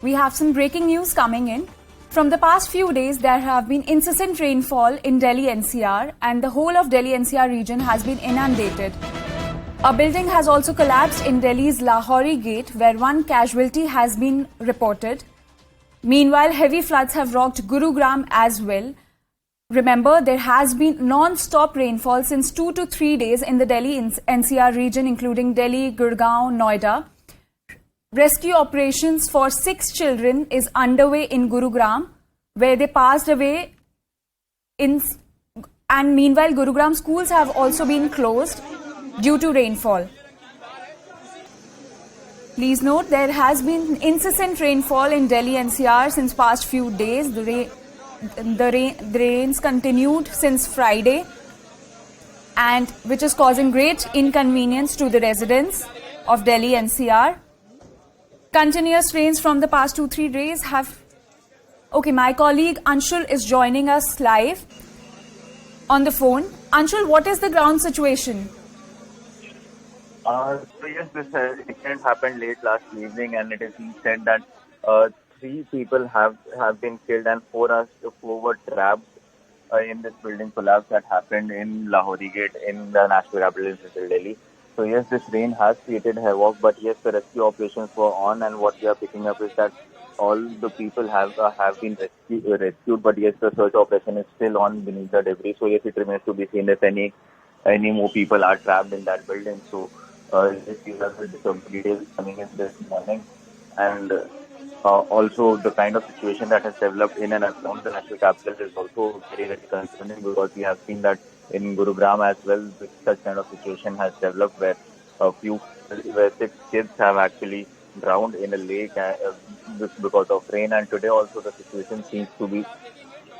We have some breaking news coming in. From the past few days, there have been incessant rainfall in Delhi NCR, and the whole of Delhi NCR region has been inundated. A building has also collapsed in Delhi's Lahori Gate, where one casualty has been reported. Meanwhile, heavy floods have rocked Gurugram as well. Remember, there has been non-stop rainfall since 2 to 3 days in the Delhi NCR region, including Delhi, Gurgaon, Noida. Rescue operations for 6 children is underway in Gurugram, where they passed away and meanwhile Gurugram schools have also been closed due to rainfall. Please note, there has been incessant rainfall in Delhi NCR since past few days. The rains continued since Friday, and which is causing great inconvenience to the residents of Delhi NCR. Continuous rains from the past 2-3 days have... Okay, my colleague Anshul is joining us live on the phone. Anshul, what is the ground situation? So yes, this incident happened late last evening, and it is being said that 3 people have been killed and 4 were trapped in this building collapse that happened in Lahori Gate in the national capital city, Delhi. So yes, this rain has created havoc, but yes, the rescue operations were on, and what we are picking up is that all the people have been rescued, but yes, the search operation is still on beneath the debris. So yes, it remains to be seen if any more people are trapped in that building. So these are the details coming in this morning, and also the kind of situation that has developed in and around the national capital is also very, very concerning, because we have seen that in Gurugram as well, such kind of situation has developed where 6 kids have actually drowned in a lake because of rain, and today also the situation seems to be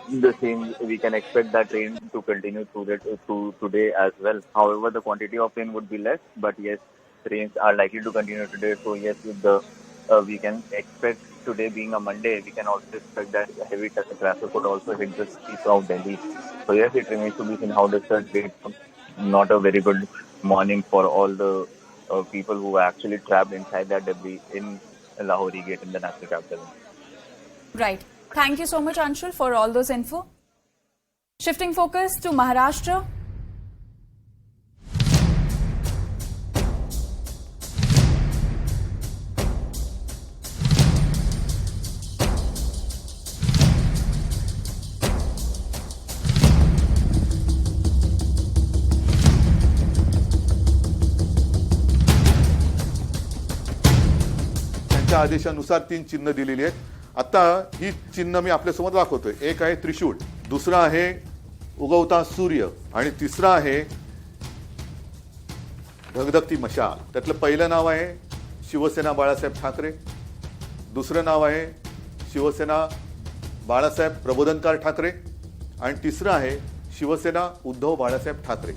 the same. We can expect that rain to continue through today as well. However, the quantity of rain would be less, but yes, rains are likely to continue today. So yes, we can expect today being a Monday, we can also expect that heavy traffic could also hit the streets of Delhi. So yes, it remains to be seen how does that day. Not a very good morning for all the people who were actually trapped inside that debris in Lahori Gate in the national capital. Right. Thank you so much, Anshul, for all those info. Shifting focus to Maharashtra. आदेशानुसार 3 चिन्ह दिलेली आहेत. आता ही चिन्ह मी आपल्यासमोर दाखवतोय. एक आहे त्रिशूळ, दुसरा आहे उगवता सूर्य, आणि तिसरा आहे धगधगती मशाल. त्यातलं पहिलं नाव आहे शिवसेना बाळासाहेब ठाकरे, दुसरं नाव आहे शिवसेना बाळासाहेब प्रबोधनकार ठाकरे, आणि तिसरं आहे शिवसेना उद्धव बाळासाहेब ठाकरे.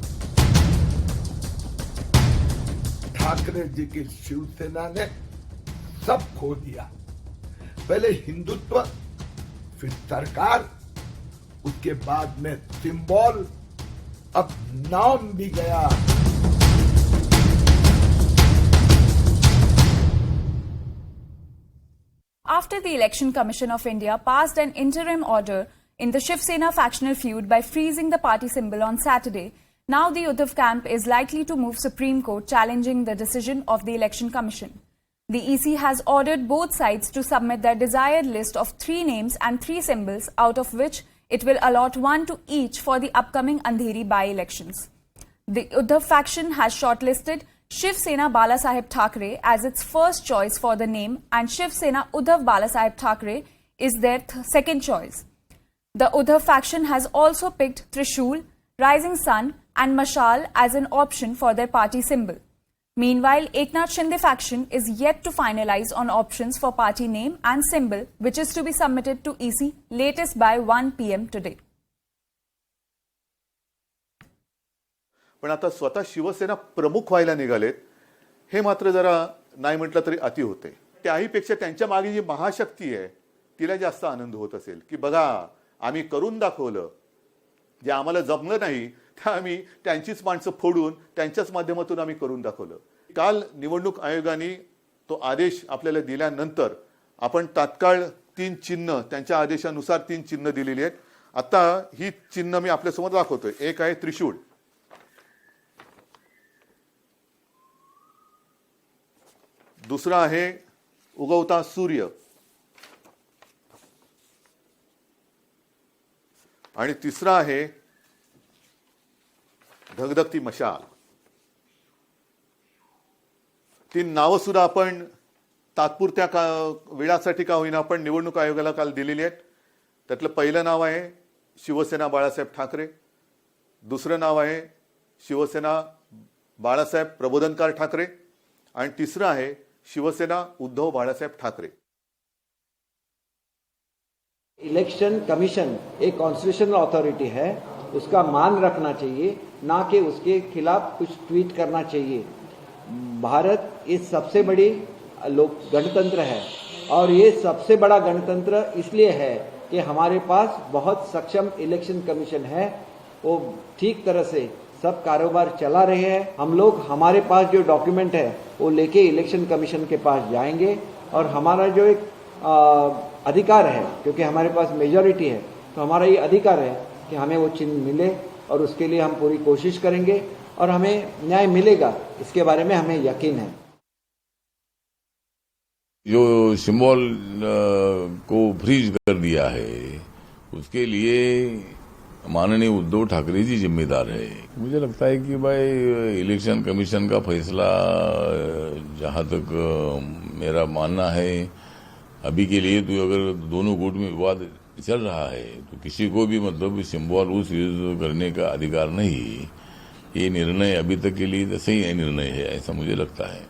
ठाकरे जी की शिवसेना ने सब खो दिया. पहले हिंदुत्व, फिर सरकार, उसके बाद में सिंबल, अब नाम भी गया. After the Election Commission of India passed an interim order in the Shiv Sena factional feud by freezing the party symbol on Saturday, now the Uddhav camp is likely to move Supreme Court challenging the decision of the Election Commission. The EC has ordered both sides to submit their desired list of 3 names and 3 symbols, out of which it will allot 1 to each for the upcoming Andheri by-elections. The Uddhav faction has shortlisted Shiv Sena Balasaheb Thackeray as its first choice for the name, and Shiv Sena Uddhav Balasaheb Thackeray is their second choice. The Uddhav faction has also picked Trishul, Rising Sun and Mashal as an option for their party symbol. Meanwhile, Eknath Shinde faction is yet to finalize on options for party name and symbol, which is to be submitted to EC latest by 1 PM today. पण आता स्वतः शिवसेना प्रमुख व्हायला निघालेत, हे मात्र जरा नाही म्हटलं तरी अति होते. त्याहीपेक्षा त्यांच्या मागे जी महाशक्ती आहे तिला जास्त आनंद होत असेल की बघा आम्ही करून दाखवलं, जे आम्हाला जमलं नाही ते आम्ही त्यांचीच माणसं फोडून त्यांच्याच माध्यमातून आम्ही करून दाखवलं. काल निवडणूक आयोगाने तो आदेश आपल्याला दिल्यानंतर आपण तात्काळ 3 चिन्ह त्यांच्या आदेशानुसार 3 चिन्ह दिलेली आहेत. आता ही चिन्ह मी आपल्यासमोर दाखवतोय. एक आहे त्रिशूळ, दुसरा आहे उगवता सूर्य आणि तिसरा आहे धगधगती मशाल. ती नावं सुद्धा आपण तात्पुरत्या वेळासाठी का होईना आपण निवडणूक आयोगाला काल दिलेली आहेत. त्यातलं पहिलं नाव आहे शिवसेना बाळासाहेब ठाकरे, दुसरं नाव आहे शिवसेना बाळासाहेब प्रबोधनकार ठाकरे आणि तिसरं आहे शिवसेना उद्धव बाळासाहेब ठाकरे. इलेक्शन कमीशन एक कॉन्स्टिट्यूशनल अथॉरिटी है, उसका मान रखना चाहिए, ना कि उसके खिलाफ कुछ ट्वीट करना चाहिए. भारत इस सबसे बड़ी लोक गणतंत्र है और ये सबसे बड़ा गणतंत्र इसलिए है कि हमारे पास बहुत सक्षम इलेक्शन कमीशन है. वो ठीक तरह से सब कारोबार चला रहे हैं. हम लोग हमारे पास जो डॉक्यूमेंट है वो लेके इलेक्शन कमीशन के पास जाएंगे और हमारा जो एक अधिकार है, क्योंकि हमारे पास मेजॉरिटी है, तो हमारा ये अधिकार है कि हमें वो चिन्ह मिले और उसके लिए हम पूरी कोशिश करेंगे और हमें न्याय मिलेगा, इसके बारे में हमें यकीन है. जो सिंबल को फ्रीज कर दिया है उसके लिए माननीय उद्धव ठाकरे जी जिम्मेदार है. मुझे लगता है कि भाई इलेक्शन कमीशन का फैसला, जहां तक मेरा मानना है, अभी के लिए तो अगर दोनों गुट में विवाद चल रहा है तो किसी को भी मतलब सिंबल उस यूज करने का अधिकार नहीं. ये निर्णय अभी तक के लिए सही निर्णय है, ऐसा मुझे लगता है.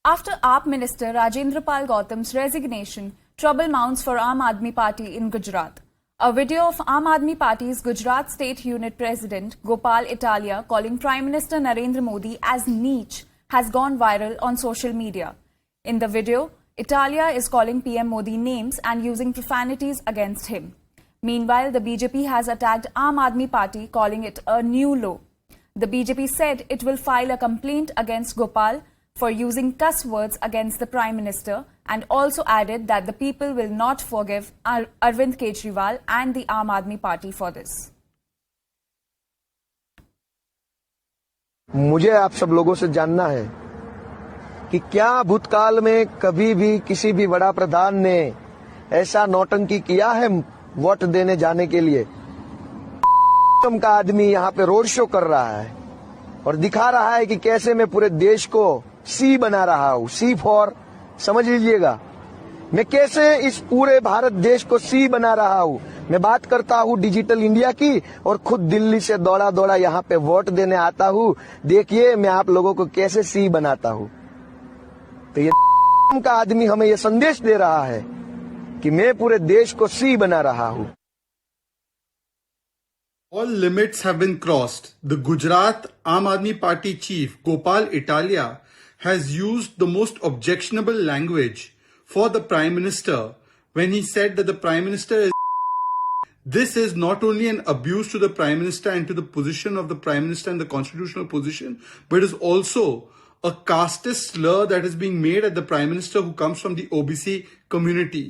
After AAP Minister Rajendra Pal Gautam's resignation, trouble mounts for Aam Aadmi Party in Gujarat. A video of Aam Aadmi Party's Gujarat State Unit President Gopal Italia calling Prime Minister Narendra Modi as neech has gone viral on social media. In the video, Italia is calling PM Modi names and using profanities against him. Meanwhile, the BJP has attacked Aam Aadmi Party, calling it a new low. The BJP said it will file a complaint against Gopal for using cuss words against the Prime Minister and also added that the people will not forgive Arvind Kejriwal and the Aam Aadmi Party for this. मुझे आप सब लोगों से जानना है कि क्या भूतकाल में कभी भी किसी भी बड़ा प्रधान ने ऐसा नौटंकी किया है वोट देने जाने के लिए? का आदमी यहाँ पे रोड शो कर रहा है और दिखा रहा है कि कैसे मैं पूरे देश को सी बना रहा हूँ. सी फॉर, समझ लीजिएगा, मैं कैसे इस पूरे भारत देश को सी बना रहा हूँ. मैं बात करता हूँ डिजिटल इंडिया की और खुद दिल्ली से दौड़ा दौड़ा यहाँ पे वोट देने आता हूँ. देखिए मैं आप लोगों को कैसे सी बनाता हूँ. तो ये का आदमी हमें ये संदेश दे रहा है कि मैं पूरे देश को सी बना रहा हूँ. All limits have been crossed. The Gujarat Aam Aadmi Party chief Gopal Italia has used the most objectionable language for the Prime Minister when he said that the Prime Minister is. This is not only an abuse to the Prime Minister and to the position of the Prime Minister and the constitutional position, but is also a casteist slur that is being made at the Prime Minister who comes from the OBC community.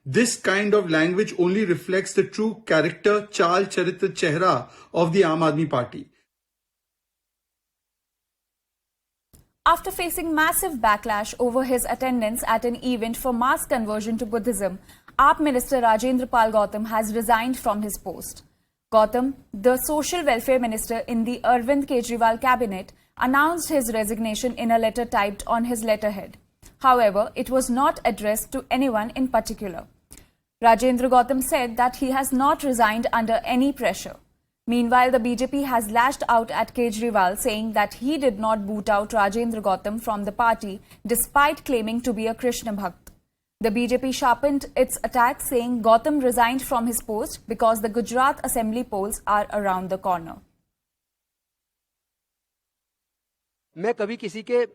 This kind of language only reflects the true character, chal, charitra, chehra of the Aam Aadmi Party. After facing massive backlash over his attendance at an event for mass conversion to Buddhism, AAP Minister Rajendra Pal Gautam has resigned from his post. Gautam, the Social Welfare Minister in the Arvind Kejriwal cabinet, announced his resignation in a letter typed on his letterhead. However, it was not addressed to anyone in particular. Rajendra Gautam said that he has not resigned under any pressure. Meanwhile, the BJP has lashed out at Kejriwal, saying that he did not boot out Rajendra Gautam from the party despite claiming to be a Krishna Bhakt. The BJP sharpened its attack, saying Gautam resigned from his post because the Gujarat Assembly polls are around the corner. मैं कभी किसी के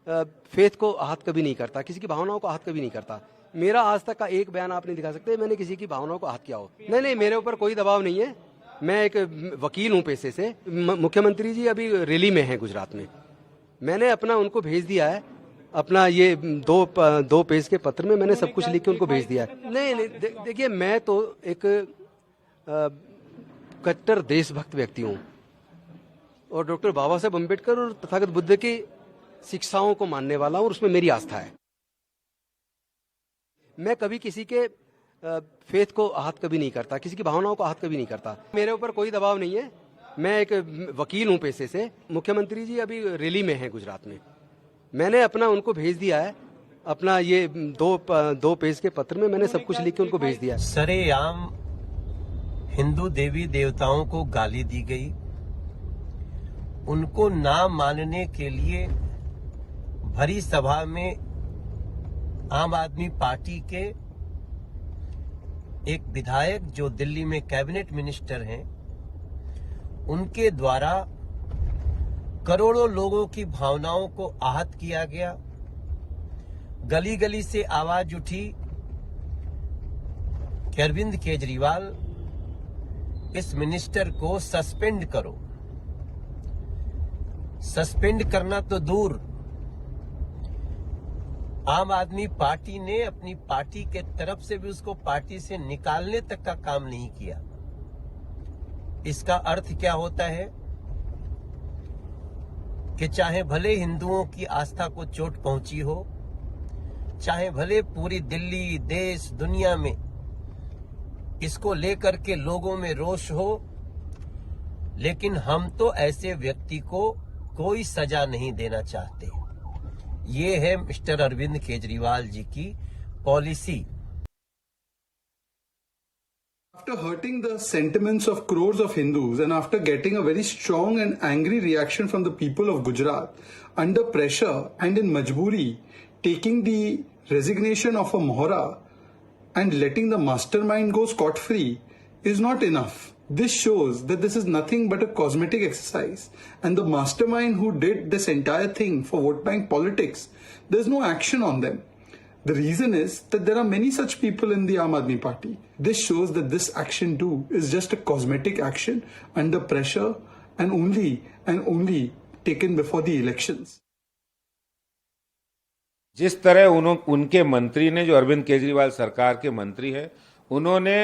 faith को आहत कभी नहीं करता, किसी की भावनाओं को आहत कभी नहीं करता. मेरा आज तक का एक बयान आप नहीं दिखा सकते मैंने किसी की भावनाओं को आहत किया हो. नहीं, मेरे ऊपर कोई दबाव नहीं है. मैं एक वकील हूं पेशे से. मुख्यमंत्री जी अभी रैली में हैं गुजरात में. मैंने अपना उनको भेज दिया है अपना ये दो पेज के पत्र में मैंने सब कुछ लिख के उनको भेज दिया है। नहीं, देखिए मैं तो एक कट्टर देशभक्त व्यक्ति हूँ और डॉक्टर बाबा साहेब अम्बेडकर और तथागत बुद्ध की शिक्षाओं को मानने वाला हूँ और उसमें मेरी आस्था है। मैं कभी किसी के फेथ को आहत कभी नहीं करता, किसी की भावनाओं को आहत कभी नहीं करता। मेरे ऊपर कोई दबाव नहीं है। मैं एक वकील हूँ पेशे से। मुख्यमंत्री जी अभी रैली में हैं गुजरात में। मैंने अपना उनको भेज दिया है, अपना ये दो पेज के पत्र में मैंने सब कुछ लिख के उनको भेज दिया है। सरेआम हिंदू देवी देवताओं को गाली दी गई, उनको ना मानने के लिए भरी सभा में आम आदमी पार्टी के एक विधायक जो दिल्ली में कैबिनेट मिनिस्टर हैं, उनके द्वारा करोड़ों लोगों की भावनाओं को आहत किया गया। गली गली से आवाज उठी कि अरविंद केजरीवाल इस मिनिस्टर को सस्पेंड करो। सस्पेंड करना तो दूर, आम आदमी पार्टी ने अपनी पार्टी के तरफ से भी उसको पार्टी से निकालने तक का काम नहीं किया। इसका अर्थ क्या होता है कि चाहे भले हिंदुओं की आस्था को चोट पहुंची हो, चाहे भले पूरी दिल्ली, देश, दुनिया में इसको लेकर के लोगों में रोष हो, लेकिन हम तो ऐसे व्यक्ति को कोई सजा नहीं देना चाहते। ये है मिस्टर अरविंद केजरीवाल जी की policy. After hurting the sentiments of crores of Hindus and after getting a very strong and angry reaction from the people of Gujarat, under pressure and in majboori, taking the resignation of a Mohra and letting the mastermind go scot-free is not enough. This shows that this is nothing but a cosmetic exercise, and the mastermind who did this entire thing for vote bank politics, there's no action on them. The reason is that there are many such people in the Aam Aadmi Party. This shows that this action too is just a cosmetic action under pressure and only taken before the elections. जिस तरह उनके मंत्री ने, जो अरविंद केजरीवाल सरकार के मंत्री हैं, उन्होंने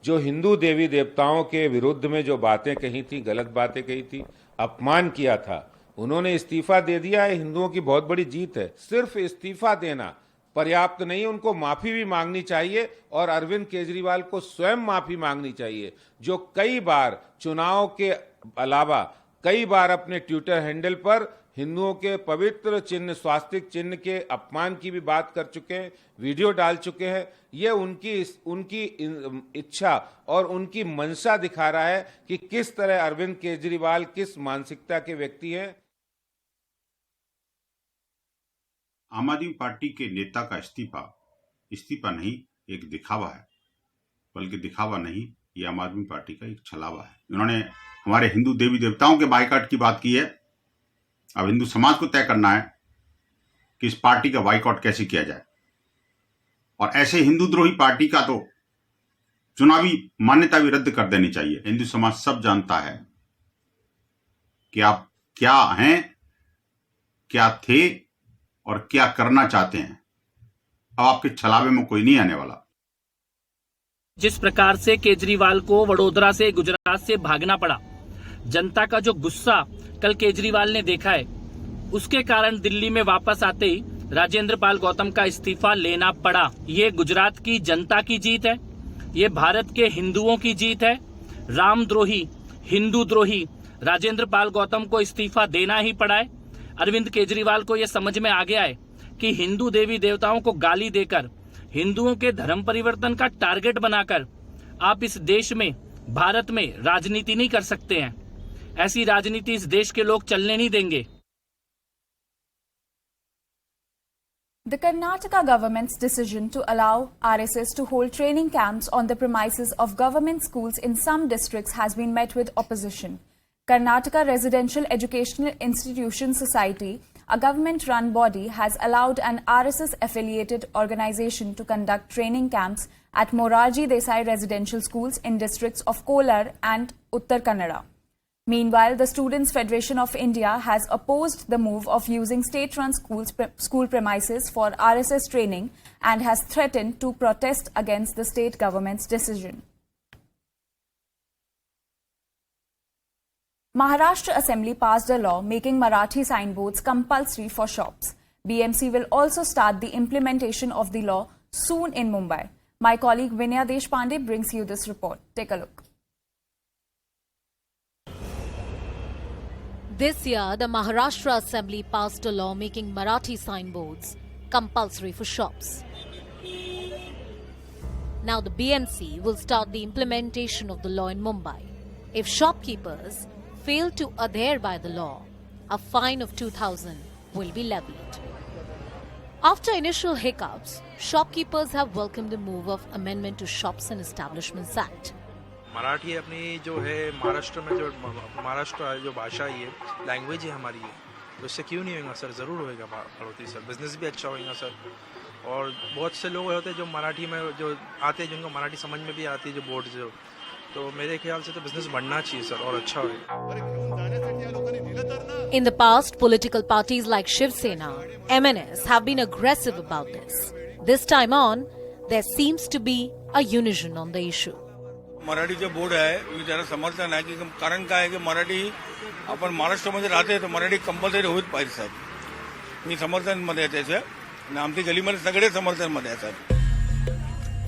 जो हिंदू देवी देवताओं के विरुद्ध में जो बातें कही थी, गलत बातें कही थी, अपमान किया था, उन्होंने इस्तीफा दे दिया है। हिंदुओं की बहुत बड़ी जीत है। सिर्फ इस्तीफा देना पर्याप्त नहीं, उनको माफी भी मांगनी चाहिए और अरविंद केजरीवाल को स्वयं माफी मांगनी चाहिए, जो कई बार चुनाव के अलावा कई बार अपने ट्विटर हैंडल पर हिंदुओं के पवित्र चिन्ह, स्वास्तिक चिन्ह के अपमान की भी बात कर चुके हैं, वीडियो डाल चुके हैं। ये उनकी इच्छा और उनकी मंशा दिखा रहा है कि किस तरह अरविंद केजरीवाल किस मानसिकता के व्यक्ति हैं। आम आदमी पार्टी के नेता का इस्तीफा नहीं, एक दिखावा है। बल्कि दिखावा नहीं, ये आम आदमी पार्टी का एक छलावा है। उन्होंने हमारे हिंदू देवी देवताओं के बाइकआउट की बात की है। अब हिंदू समाज को तय करना है कि इस पार्टी का बाइकआउट कैसे किया जाए, और ऐसे हिंदू द्रोही पार्टी का तो चुनावी मान्यता भी रद्द कर देनी चाहिए। हिंदू समाज सब जानता है कि आप क्या हैं, क्या थे और क्या करना चाहते हैं। अब आपके छलावे में कोई नहीं आने वाला। जिस प्रकार से केजरीवाल को वडोदरा से, गुजरात से भागना पड़ा, जनता का जो गुस्सा कल केजरीवाल ने देखा है, उसके कारण दिल्ली में वापस आते ही राजेंद्र पाल गौतम का इस्तीफा लेना पड़ा। ये गुजरात की जनता की जीत है, ये भारत के हिंदुओं की जीत है। रामद्रोही, हिंदू द्रोही राजेंद्र पाल गौतम को इस्तीफा देना ही पड़ा है। अरविंद केजरीवाल को यह समझ में आ गया है कि हिंदू देवी देवताओं को गाली देकर, हिंदुओं के धर्म परिवर्तन का टारगेट बनाकर आप इस देश में, भारत में राजनीति नहीं कर सकते हैं। ऐसी राजनीति इस देश के लोग चलने नहीं देंगे। The Karnataka government's decision to allow RSS to hold training camps on the premises of government schools in some districts has been met with opposition. Karnataka Residential Educational Institution Society, a government-run body, has allowed an RSS-affiliated organization to conduct training camps at Morarji Desai residential schools in districts of Kolar and Uttar Kannada. Meanwhile, the Students' Federation of India has opposed the move of using state-run school premises for RSS training and has threatened to protest against the state government's decision. Maharashtra Assembly passed a law making Marathi signboards compulsory for shops. BMC will also start the implementation of the law soon in Mumbai. My colleague Vinaya Deshpande brings you this report. Take a look. This year, the Maharashtra Assembly passed a law making Marathi signboards compulsory for shops. Now the BMC will start the implementation of the law in Mumbai. If shopkeepers fail to adhere by the law, a fine of 2,000 will be levied. After initial hiccups, shopkeepers have welcomed the move of Amendment to Shops and Establishments Act. Marathi अपनी जो है महाराष्ट्र में जो महाराष्ट्र जो भाषा ही है, language है हमारी है, तो इससे क्यों नहीं होगा सर? ज़रूर होगा बढ़ोतरी सर, बिजनेस भी अच्छा होगा सर। और बहुत से लोग होते हैं जो मराठी में जो आते हैं, जिनको मराठी समझ में भी आती है, जो बोर्ड जो, तो मेरे ख्याल से तो बिजनेस बढ़ना चाहिए सर और अच्छा होगा। In the past, political parties like Shiv Sena, MNS have been aggressive about this. This time on, there seems to be a unison on the issue. मराठीचे बोर्ड आहे मी त्याला समर्थन आहे की कारण काय आहे की मराठी आपण महाराष्ट्रामध्ये राहते तर मराठी कंपल्सरी होईल पाहिजे साहेब। मी समर्थनमध्ये आहे त्याच्या आणि आमची गलीमध्ये सगळे समर्थनमध्ये आहेत।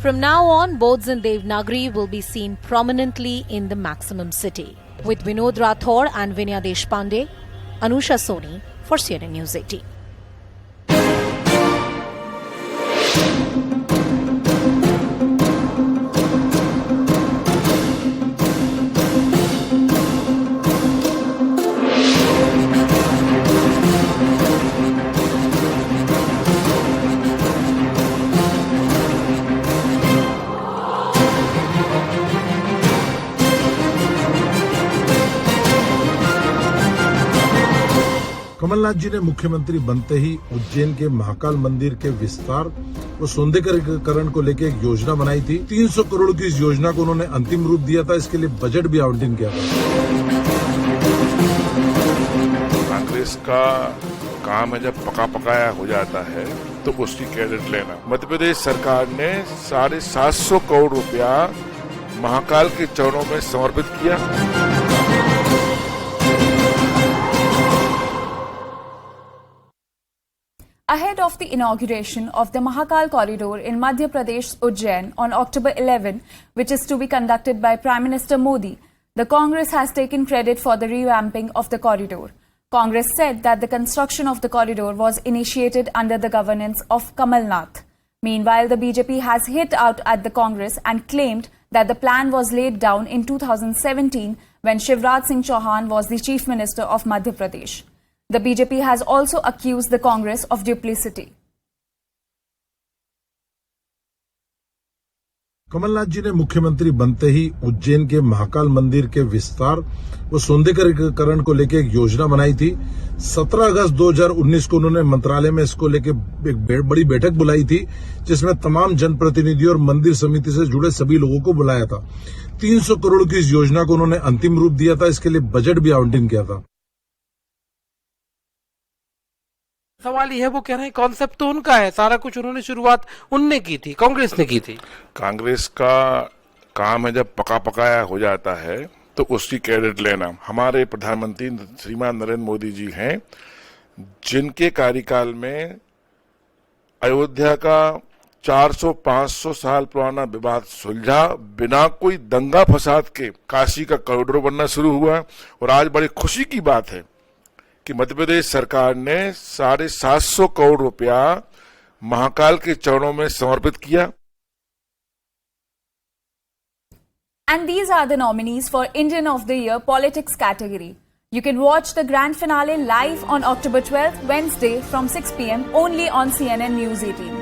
From now on, boards in Devanagari will be seen prominently in the maximum city. With Vinod Rathod and Vinaya Deshpande, Anusha Soni for CNN News 18. Kamal Nath जी ने मुख्यमंत्री बनते ही उज्जैन के महाकाल मंदिर के विस्तार व सौंदर्यीकरण को लेकर एक योजना बनाई थी। 300 करोड़ की इस योजना को उन्होंने अंतिम रूप दिया था। इसके लिए बजट भी आवंटन किया था। कांग्रेस का काम है जब पका पकाया हो जाता है तो उसकी क्रेडिट लेना। मध्य प्रदेश सरकार ने 750 करोड़ रुपया महाकाल के चरणों में समर्पित किया। Ahead of the inauguration of the Mahakal corridor in Madhya Pradesh, Ujjain on October 11, which is to be conducted by Prime Minister Modi, the Congress has taken credit for the revamping of the corridor. Congress said that the construction of the corridor was initiated under the governance of Kamal Nath. Meanwhile, the BJP has hit out at the Congress and claimed that the plan was laid down in 2017 when Shivraj Singh Chauhan was the Chief Minister of Madhya Pradesh. The BJP has also accused the Congress of duplicity. Kamal Nath जी ने मुख्यमंत्री बनते ही उज्जैन के महाकाल मंदिर के विस्तार व सौंदर्यीकरण को लेकर एक योजना बनाई थी। 17 अगस्त 2019 को उन्होंने मंत्रालय में इसको लेकर एक बड़ी बैठक बुलाई थी, जिसमें तमाम जनप्रतिनिधियों और मंदिर समिति से जुड़े सभी लोगों को बुलाया था। 300 करोड़ की इस योजना को उन्होंने अंतिम रूप दिया था। इसके लिए बजट भी आवंटन किया था। सवाल ये है, वो कह रहे हैं कॉन्सेप्ट तो उनका है, सारा कुछ उन्होंने शुरुआत उनने की थी, कांग्रेस ने की थी। कांग्रेस का काम है जब पका पकाया हो जाता है तो उसकी क्रेडिट लेना। हमारे प्रधानमंत्री श्रीमान नरेंद्र मोदी जी हैं, जिनके कार्यकाल में अयोध्या का 400-500 साल पुराना विवाद सुलझा, बिना कोई दंगा फसाद के काशी का कॉरिडोर बनना शुरू हुआ। और आज बड़ी खुशी की बात है कि मध्य प्रदेश सरकार ने 750 करोड़ रुपया महाकाल के चरणों में समर्पित किया। And these are the nominees for Indian of the Year Politics category. You can watch the grand finale live on October 12th, Wednesday from 6 p.m. only on CNN News 18.